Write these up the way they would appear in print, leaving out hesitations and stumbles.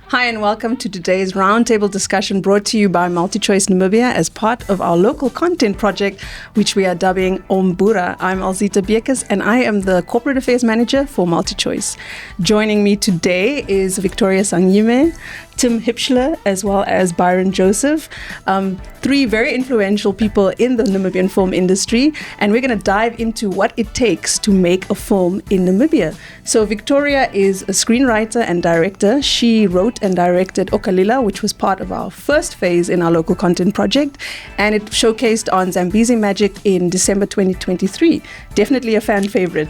Hi and welcome to today's Roundtable discussion brought to you by MultiChoice Namibia as part of our local content project, which we are dubbing Ombura. I'm Alzita Biekus and I am the Corporate Affairs Manager for MultiChoice. Joining me today is Victoria Sangime, Tim Hipschler, as well as Byron Joseph, three very influential people in the Namibian film industry, and we're going to dive into what it takes to make a film in Namibia. So Victoria is a screenwriter and director. She wrote and directed Okalila, which was part of our first phase in our local content project, and it showcased on Zambezi Magic in December 2023. Definitely a fan favorite.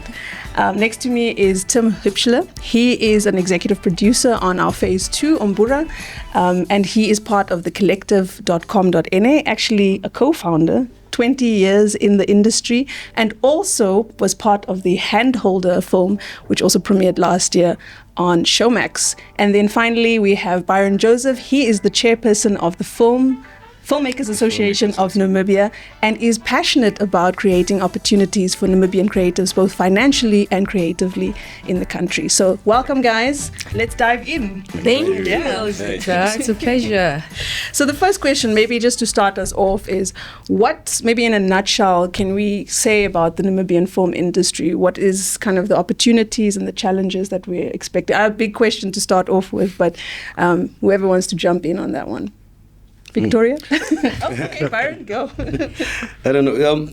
Next to me is Tim Hipschler. He is an executive producer on our phase 2, Ombura, and he is part of the collective.com.na, actually a co-founder, 20 years in the industry, and also was part of the Handholder film, which also premiered last year on Showmax. And then finally, we have Byron Joseph. He is the chairperson of the Filmmakers Association of Namibia and is passionate about creating opportunities for Namibian creatives, both financially and creatively in the country. So welcome, guys. Let's dive in. Thank you. It's a pleasure. So the first question, maybe just to start us off, is what, maybe in a nutshell, can we say about the Namibian film industry? What is kind of the opportunities and the challenges that we're expecting? A big question to start off with, but whoever wants to jump in on that one. Victoria? Okay, Byron, go. I don't know.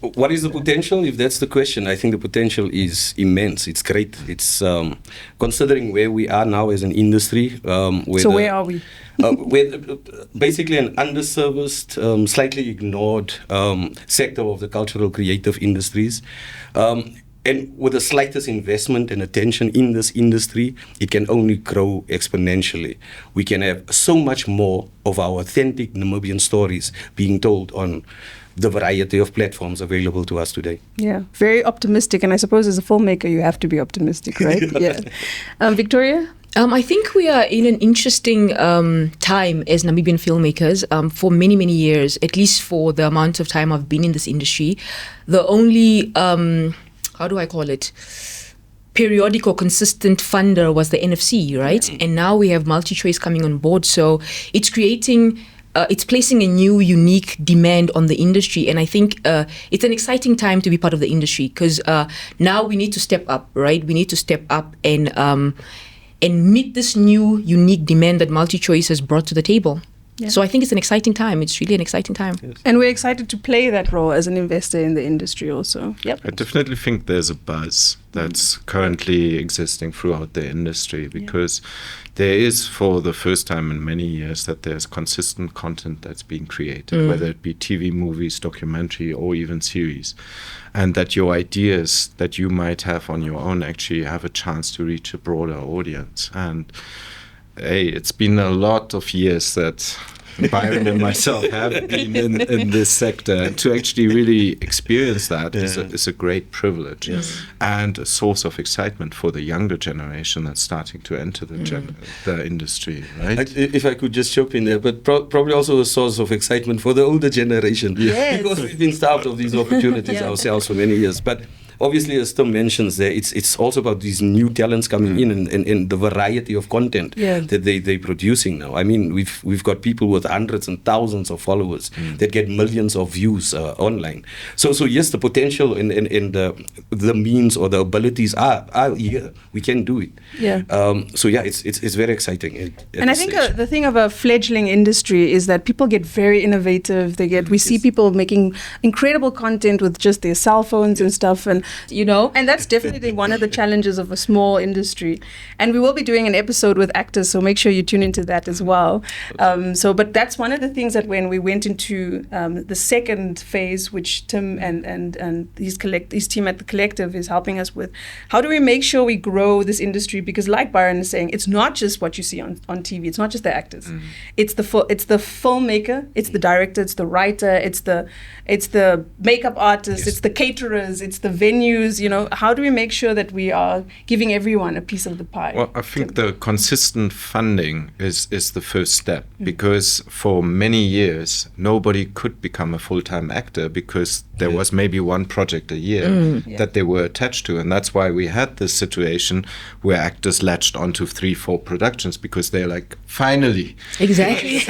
What is the potential? If that's the question, I think the potential is immense. It's great. It's considering where we are now as an industry. Where are we? We're basically an underserviced, slightly ignored sector of the cultural creative industries. And with the slightest investment and attention in this industry, it can only grow exponentially. We can have so much more of our authentic Namibian stories being told on the variety of platforms available to us today. Yeah, very optimistic. And I suppose as a filmmaker, you have to be optimistic, right? Yeah. Victoria? I think we are in an interesting time as Namibian filmmakers. For many, many years, at least for the amount of time I've been in this industry, the only... how do I call it? Periodic or consistent funder was the NFC, right? Mm-hmm. And now we have MultiChoice coming on board. So it's creating, it's placing a new, unique demand on the industry. And I think it's an exciting time to be part of the industry because now we need to step up, right? We need to step up and meet this new, unique demand that MultiChoice has brought to the table. Yeah. So I think it's an exciting time. It's really an exciting time. Yes. And we're excited to play that role as an investor in the industry also. Yep. I definitely think there's a buzz that's currently existing throughout the industry because there is, for the first time in many years, that there's consistent content that's being created, whether it be TV, movies, documentary, or even series. And that your ideas that you might have on your own actually have a chance to reach a broader audience. And hey, it's been a lot of years that Byron and myself have been in this sector. And to actually really experience that is a great privilege and a source of excitement for the younger generation that's starting to enter the industry, right? If I could just jump in there, but probably also a source of excitement for the older generation. Yes. Because we've been starved of these opportunities ourselves for many years. But obviously, as Tom mentions there, it's also about these new talents coming in and the variety of content that they're producing now. I mean, we've got people with hundreds and thousands of followers that get millions of views online. So yes, the potential and the means or the abilities are here. We can do it. Yeah. It's very exciting. And I think the thing of a fledgling industry is that people get very innovative. We see people making incredible content with just their cell phones and stuff, and that's definitely one of the challenges of a small industry. And we will be doing an episode with actors, so make sure you tune into that as well. But that's one of the things that when we went into the second phase, which Tim and his team at the Collective is helping us with, how do we make sure we grow this industry? Because like Byron is saying, it's not just what you see on TV. It's not just the actors. It's the filmmaker, it's the director, it's the writer, it's the makeup artist, it's the caterers, it's the venue venues, how do we make sure that we are giving everyone a piece of the pie? Well, I think the consistent funding is the first step, because for many years nobody could become a full-time actor because there was maybe one project a year that they were attached to, and that's why we had this situation where actors latched onto 3-4 productions because they're like, finally, Exactly.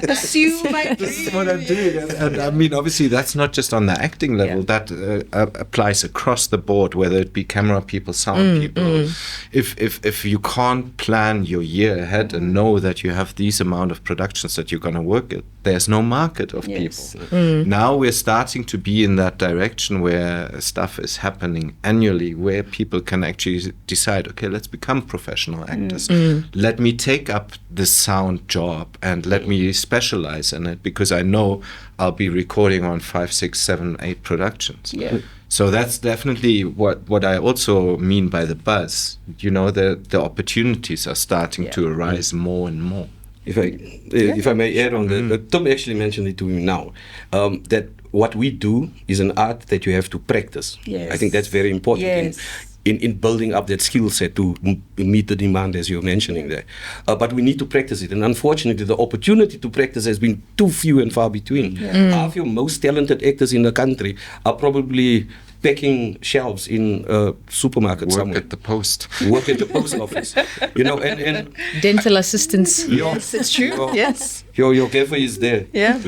Pursue my this is dream. what I'm doing. And I mean, obviously, that's not just on the acting level. That applies across the board, whether it be camera people, sound people. If you can't plan your year ahead and know that you have these amount of productions that you're going to work at, there's no market of Yes. people. Now we're starting to be in that direction where stuff is happening annually, where people can actually decide, okay, let's become professional actors. Let me take up this sound job and let me specialize in it, because I know I'll be recording on 5, 6, 7, 8 productions. Yeah. So that's definitely what I also mean by the buzz. The opportunities are starting to arise more and more. If I may add on that, Tom actually mentioned it to me now, that what we do is an art that you have to practice. Yes. I think that's very important. Yes. In building up that skill set to meet the demand, as you're mentioning there. But we need to practice it. And unfortunately, the opportunity to practice has been too few and far between. Half your most talented actors in the country are probably packing shelves in a supermarket somewhere. Work at the post. Work at the post office. And Dental assistants. Yes, it's true. Yes. Your gaffer is there. Yeah,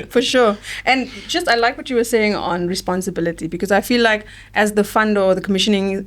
for sure. And just, I like what you were saying on responsibility, because I feel like as the funder or the commissioning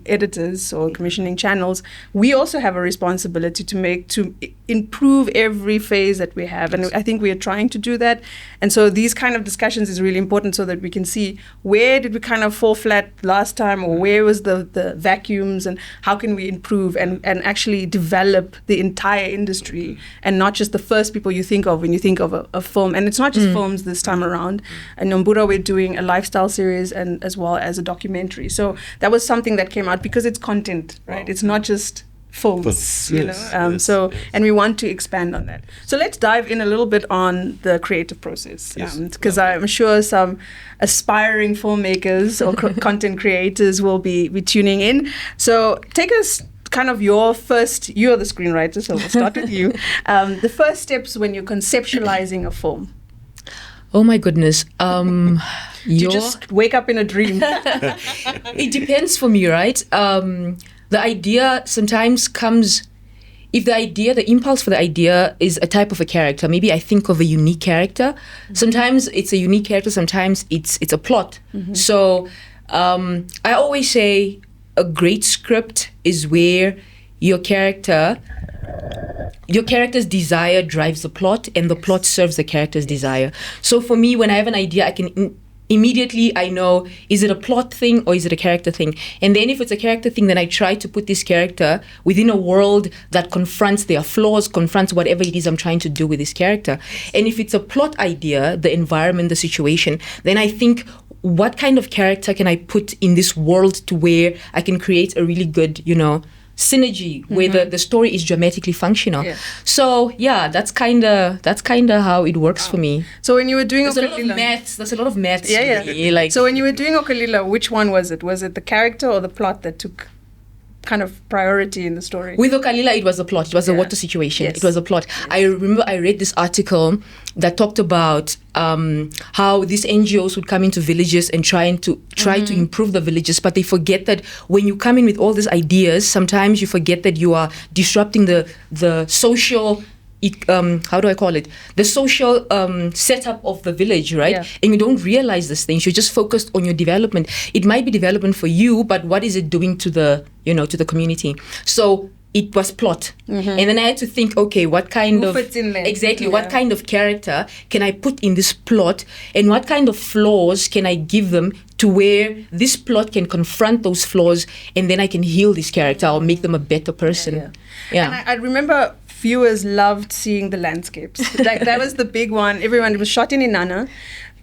editors or commissioning channels, we also have a responsibility to improve every phase that we have. And I think we are trying to do that. And so these kind of discussions is really important so that we can see where did we kind of fall flat last time, or where was the vacuums, and how can we improve and actually develop the entire industry, and not just the first people you think of when you think of a film. And it's not just films this time around. In Umbura, we're doing a lifestyle series and as well as a documentary. So that was something that came out because it's content, right? It's not just films, and we want to expand on that. So let's dive in a little bit on the creative process, because I'm sure some aspiring filmmakers or content creators will be tuning in. So take us kind of you're the screenwriter, so we'll start with you. The first steps when you're conceptualizing a film. Oh my goodness. You just wake up in a dream. It depends for me, right? The idea sometimes comes, if the impulse for the idea is a type of a character, maybe I think of a unique character. Sometimes it's a unique character, sometimes it's a plot. So I always say a great script is where your character's desire drives the plot, and the plot serves the character's desire. So for me, when I have an idea, I can immediately I know, is it a plot thing or is it a character thing? And then if it's a character thing, then I try to put this character within a world that confronts their flaws, confronts whatever it is I'm trying to do with this character. And if it's a plot idea, the environment, the situation, then I think, what kind of character can I put in this world to where I can create a really good, synergy where the story is dramatically functional. So that's kind of how it works for me. So when you were doing there's a lot of maths yeah. for me, like, so when you were doing Okalila, which one was it? Was it the character or the plot that took kind of priority in the story? With Okalila, it was a plot. It was a water situation. It was a plot. I remember I read this article that talked about how these NGOs would come into villages and try to improve the villages, but they forget that when you come in with all these ideas, sometimes you forget that you are disrupting the social how do I call it? The social setup of the village, right? Yeah. And you don't realize these things. You're just focused on your development. It might be development for you, but what is it doing to the community? So it was plot. And then I had to think, okay, what kind Who of fits in there? Exactly, what kind of character can I put in this plot, and what kind of flaws can I give them to where this plot can confront those flaws, and then I can heal this character or make them a better person. And I remember viewers loved seeing the landscapes. Like that was the big one. It was shot in Inanna,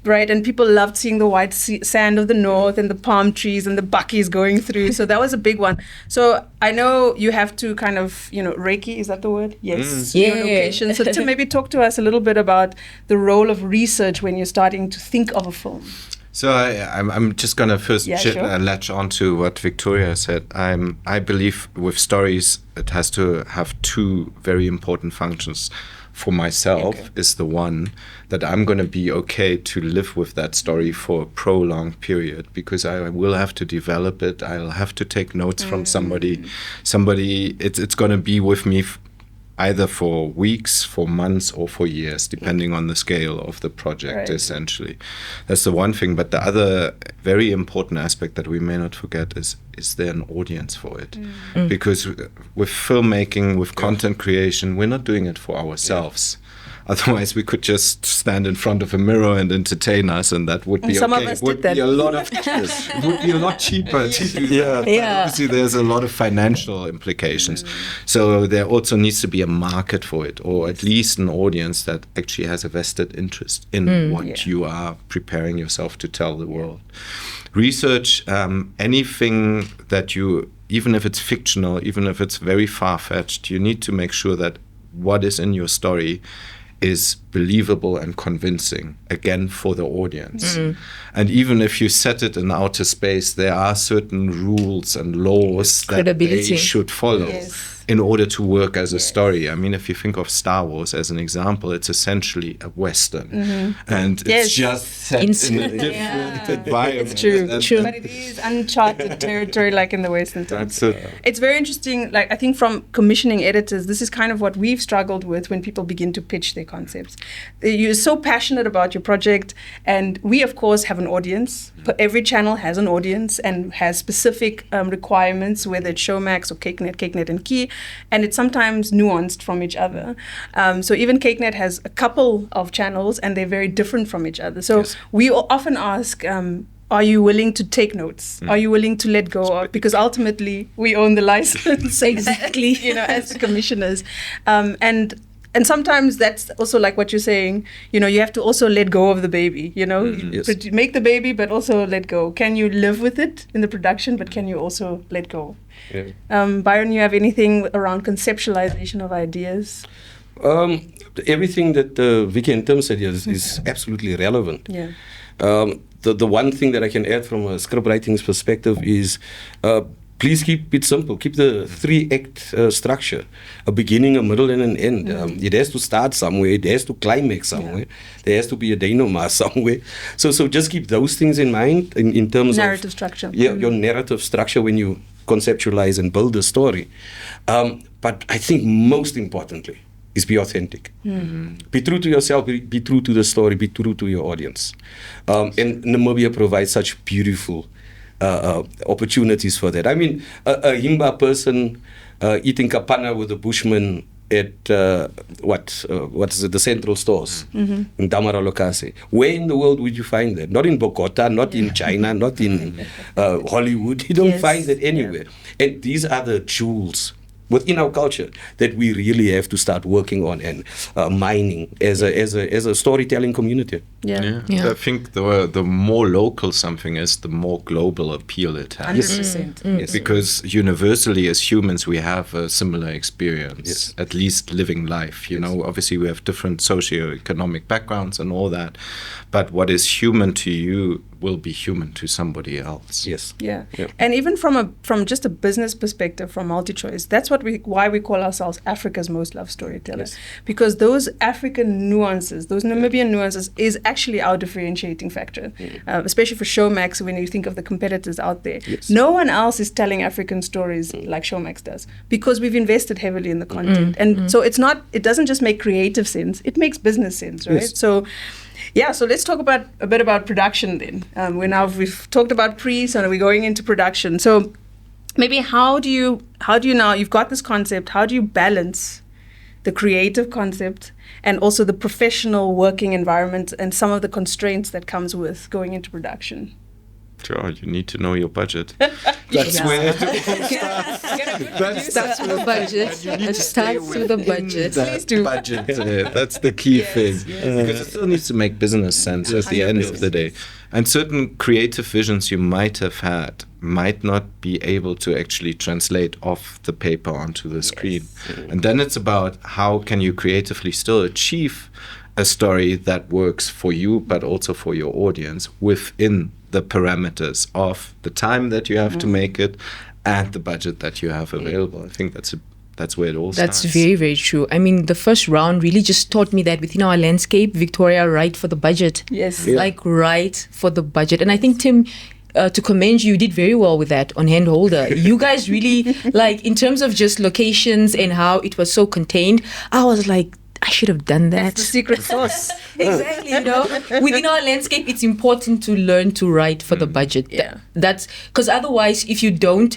right? And people loved seeing the white sand of the north and the palm trees and the buckies going through. So that was a big one. So I know you have to kind of, Reiki, is that the word? Yes. Yeah. Location. So to maybe talk to us a little bit about the role of research when you're starting to think of a film. So I'm just gonna first sure. latch on to what Victoria said. I believe with stories it has to have two very important functions. For myself is the one that I'm going to be okay to live with that story for a prolonged period, because I will have to develop it. I'll have to take notes from somebody. It's going to be with me either for weeks, for months, or for years, depending on the scale of the project, essentially. That's the one thing. But the other very important aspect that we may not forget is there an audience for it? Because with filmmaking, with content creation, we're not doing it for ourselves. Otherwise, we could just stand in front of a mirror and entertain us, and that would be some okay. of us It would did that. be a lot of it would be a lot cheaper to do that. Yeah. Obviously, there's a lot of financial implications. So there also needs to be a market for it, or at least an audience that actually has a vested interest in what you are preparing yourself to tell the world. Research, anything that you, even if it's fictional, even if it's very far-fetched, you need to make sure that what is in your story is believable and convincing, again, for the audience. And even if you set it in outer space, there are certain rules and laws that they should follow in order to work as a story. I mean, if you think of Star Wars as an example, it's essentially a Western. And it's just set in a different environment. It's true. But it is uncharted territory, like in the Western times. It's very interesting. Like, I think from commissioning editors, this is kind of what we've struggled with when people begin to pitch their concepts. You're so passionate about your project, and we, of course, have an audience. Every channel has an audience and has specific requirements, whether it's Showmax or CakeNet and Key, and it's sometimes nuanced from each other. So even CakeNet has a couple of channels, and they're very different from each other. So we often ask, are you willing to take notes? Are you willing to let go? Because ultimately, we own the license. Exactly. As the commissioners. And sometimes that's also like what you're saying, you have to also let go of the baby, make the baby, but also let go. Can you live with it in the production, but can you also let go? Byron, you have anything around conceptualization of ideas? Everything that Vicky and Tim said here is absolutely relevant. The one thing that I can add from a script writing perspective is please keep it simple. Keep the 3-act structure, a beginning, a middle, and an end. It has to start somewhere. It has to climax somewhere. There has to be a denouement somewhere. So just keep those things in mind in terms narrative structure. Your narrative structure when you conceptualize and build a story. But I think most importantly is be authentic. Be true to yourself, be true to the story, be true to your audience. And Namibia provides such beautiful opportunities for that. I mean, a Himba person eating kapana with a bushman at what is it, the central stores in Damara Lokase. Where in the world would you find that? Not in Bogota, not in China, not in Hollywood. You don't find that anywhere. And these are the jewels within our culture that we really have to start working on and mining as a storytelling community. I think the more local something is, the more global appeal it has. 100%. Because universally as humans we have a similar experience, at least living life. Obviously we have different socioeconomic backgrounds and all that, but what is human to you will be human to somebody else. And even from just a business perspective, from MultiChoice, that's why we call ourselves Africa's most loved storytellers, because those African nuances, those Namibian nuances, is actually our differentiating factor, especially for Showmax. When you think of the competitors out there, no one else is telling African stories like Showmax does, because we've invested heavily in the content. And so it doesn't just make creative sense, it makes business sense, right? So let's talk a bit about production then. We've talked about so we're going into production. So maybe how do you now, you've got this concept, how do you balance the creative concept and also the professional working environment and some of the constraints that comes with going into production? Sure, you need to know your budget. That's where it starts. It starts with the budget. It starts with the budget. Please do. Budget. That's the key thing. Because it still needs to make business sense at the end of the day. And certain creative visions you might have had might not be able to actually translate off the paper onto the screen. And then it's about how can you creatively still achieve a story that works for you, but also for your audience within the parameters of the time that you have to make it and the budget that you have available. I think that's where it all starts. That's very, very true. I mean, the first round really just taught me that within our landscape, Victoria, write for the budget. Yes. Yeah. Like, write for the budget. And I think, Tim, to commend you, you did very well with that on Handholder. You guys really, like, in terms of just locations and how it was so contained, I was like, I should have done that. That's the secret sauce. Exactly, within our landscape, it's important to learn to write for the budget. Yeah. That's because otherwise, if you don't,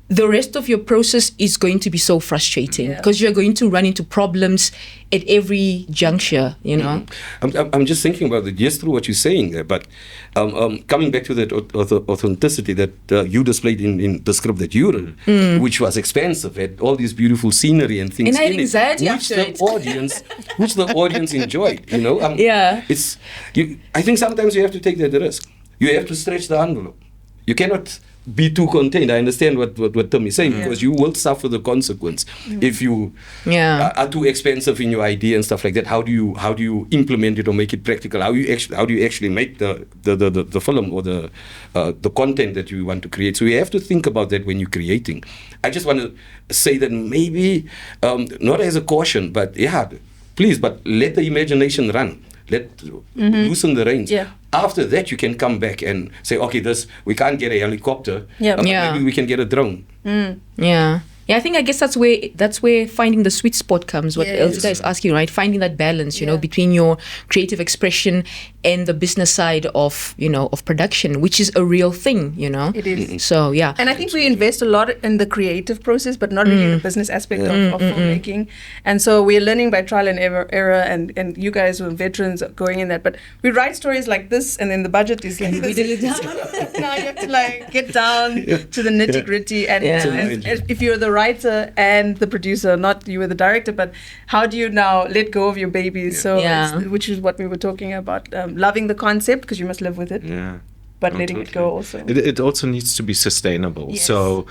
the rest of your process is going to be so frustrating because you're going to run into problems at every juncture, I'm just thinking about it just through what you're saying there, but coming back to that authenticity that you displayed in the script that you wrote, which was expensive, had all these beautiful scenery and things And I had in anxiety it, after it. which the audience enjoyed. Yeah. I think sometimes you have to take that risk. You have to stretch the envelope. You cannot be too contained. I understand what Tim is saying, because you will suffer the consequence if you are too expensive in your idea and stuff like that. How do you implement it or make it practical? How do you actually make the film or the content that you want to create? So you have to think about that when you're creating. I just want to say that maybe not as a caution, but please, but let the imagination run. Loosen the reins. Yeah. After that, you can come back and say, okay, we can't get a helicopter. But maybe we can get a drone. Yeah, I guess that's where finding the sweet spot comes. What Elzita is asking, right? Finding that balance, between your creative expression and the business side of production, which is a real thing, It is. So yeah. And I think we invest a lot in the creative process, but not really in the business aspect of filmmaking. And so we're learning by trial and error, and you guys were veterans going in that. But we write stories like this, and then the budget is like we did it down. Now you have to get down to the nitty gritty. And if you're the writer and the producer, not you were the director, but how do you now let go of your babies? So which is what we were talking about, loving the concept because you must live with it. Yeah. But letting it go also. It also needs to be sustainable. Yes. So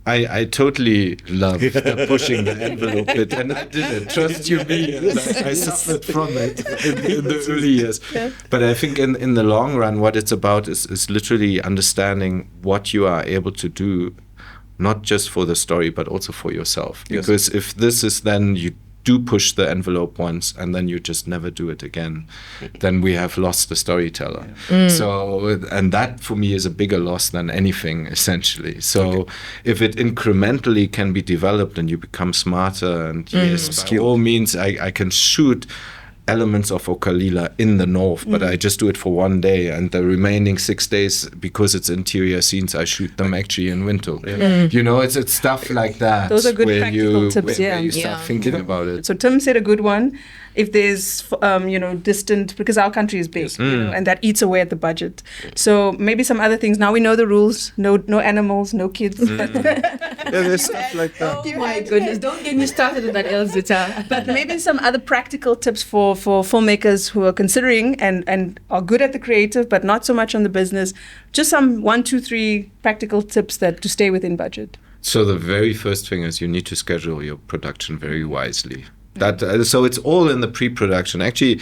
I totally love the pushing the envelope bit, and I did it. Trust you me, I suffered from it in the early years. Yeah. But I think in the long run, what it's about is literally understanding what you are able to do, not just for the story, but also for yourself. Yes. Because if this is then you do push the envelope once and then you just never do it again, then we have lost the storyteller. So, and that for me is a bigger loss than anything, essentially. So if it incrementally can be developed and you become smarter, and yes, by all means, I can shoot elements of Okalila in the north, but I just do it for one day, and the remaining 6 days, because it's interior scenes, I shoot them actually in Windhoek. It's stuff like that. Those are good where practical tips, where you start thinking about it. So Tim said a good one. If there's, distant, because our country is big, and that eats away at the budget. So maybe some other things. Now we know the rules. No animals, no kids. There's stuff like that. Oh my goodness! Don't get me started on that, Elzita. But maybe some other practical tips for filmmakers who are considering and are good at the creative, but not so much on the business. Just some 1, 2, 3 practical tips to stay within budget. So the very first thing is you need to schedule your production very wisely. So it's all in the pre-production. Actually,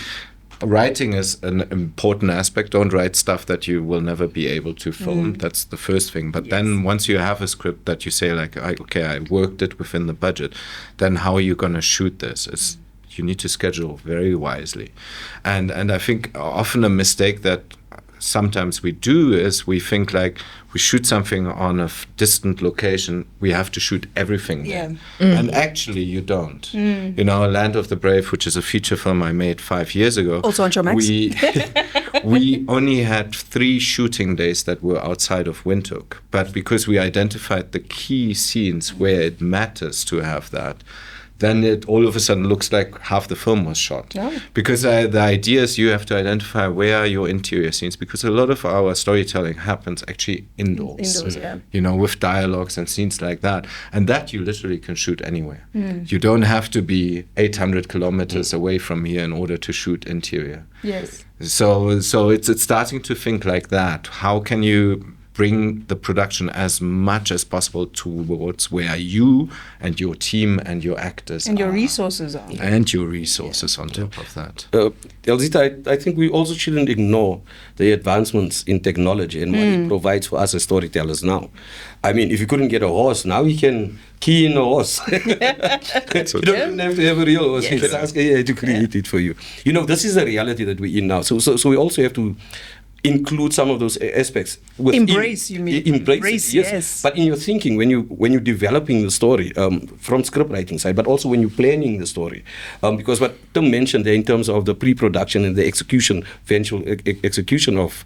writing is an important aspect. Don't write stuff that you will never be able to film. That's the first thing. But then once you have a script that you say like, I worked it within the budget, then how are you going to shoot this? You need to schedule very wisely. And I think often a mistake that sometimes we do is we think like we shoot something on a distant location, we have to shoot everything there. And actually you don't. Land of the Brave, which is a feature film I made 5 years ago. Also on Showmax. We only had 3 shooting days that were outside of Windhoek. But because we identified the key scenes where it matters to have that, then it all of a sudden looks like half the film was shot. Oh. Because the idea is you have to identify where are your interior scenes, because a lot of our storytelling happens actually indoors. With dialogues and scenes like that. And that you literally can shoot anywhere. You don't have to be 800 kilometers away from here in order to shoot interior. Yes. So it's starting to think like that. How can you bring the production as much as possible towards where you and your team and your actors And your are. resources are. And your resources on top of that. Elzita, I think we also shouldn't ignore the advancements in technology and what it provides for us as storytellers now. I mean, if you couldn't get a horse, now you can key in a horse. You don't even have to have a real horse. You can ask AI to create it for you. You know, this is the reality that we're in now. So we also have to include some of those aspects. Embrace, you mean? Embrace, yes. But in your thinking, when you're developing the story, from script writing side, but also when you're planning the story, because what Tim mentioned there in terms of the pre-production and the execution, eventual execution of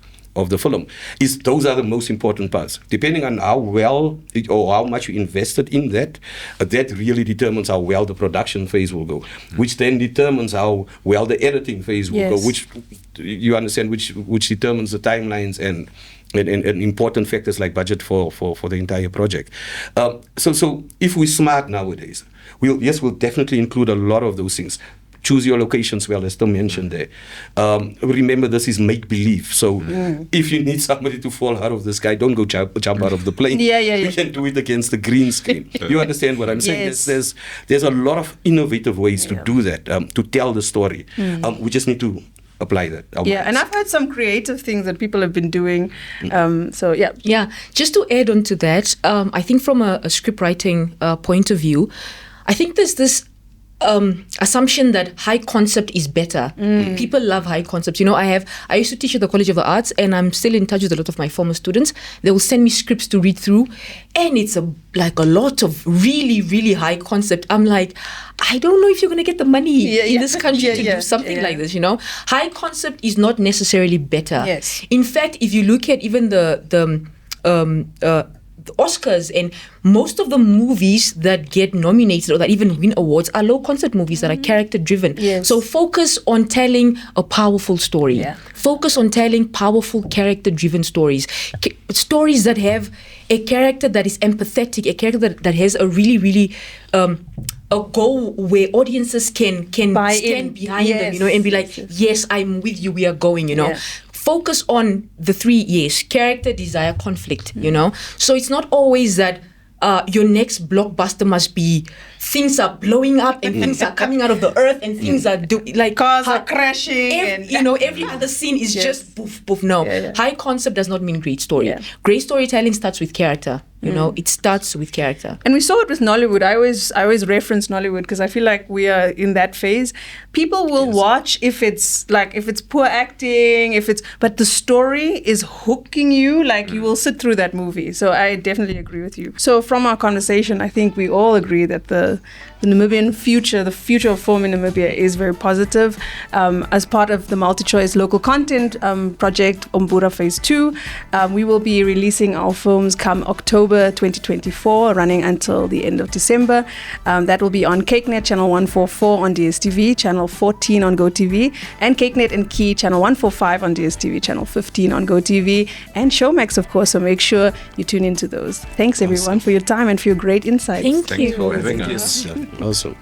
the film, is those are the most important parts. Depending on how well or how much you invested in that, that really determines how well the production phase will go, which then determines how well the editing phase will go, which you understand, which determines the timelines and important factors like budget for the entire project. So if we're smart nowadays, we'll definitely include a lot of those things. Choose your locations well, as Tom mentioned there. Remember, this is make-believe. So if you need somebody to fall out of the sky, don't go jump out of the plane. You can do it against the green screen. You understand what I'm saying? Yes. There's a lot of innovative ways to do that, to tell the story. We just need to apply that. And I've heard some creative things that people have been doing. Just to add on to that, I think from a script writing point of view, I think there's this assumption that high concept is better. People love high concepts. You know, I used to teach at the College of the Arts, and I'm still in touch with a lot of my former students. They will send me scripts to read through, and it's a lot of really, really high concept. I'm like, I don't know if you're going to get the money in this country to do something like this, you know. High concept is not necessarily better. Yes. In fact, if you look at even the Oscars, and most of the movies that get nominated or that even win awards are low concept movies that are character driven. So focus on telling a powerful story. Focus on telling powerful character driven stories. Stories that have a character that is empathetic, a character that has a really, really a goal where audiences can stand behind them, you know, and be like, yes, I'm with you, we are going, you know. Focus on the 3 years: character, desire, conflict, you know. So it's not always that your next blockbuster must be things are blowing up and things are coming out of the earth and things are like cars are crashing and you know, every other scene is just poof poof. No, high concept does not mean great story. Great storytelling starts with character. You know, it starts with character. And we saw it with Nollywood. I always reference Nollywood because I feel like we are in that phase. People will watch if it's poor acting, but the story is hooking you, like you will sit through that movie. So I definitely agree with you. So from our conversation, I think we all agree that the Namibian future, the future of film in Namibia is very positive. As part of the multi-choice local content project, Umbura Phase 2, we will be releasing our films come October 2024, running until the end of December. That will be on CakeNet channel 144 on DSTV, channel 14 on GoTV, and CakeNet and Key channel 145 on DSTV, channel 15 on GoTV, and Showmax, of course. So make sure you tune into those. Thanks everyone for your time and for your great insights. Thank you for having us. Awesome.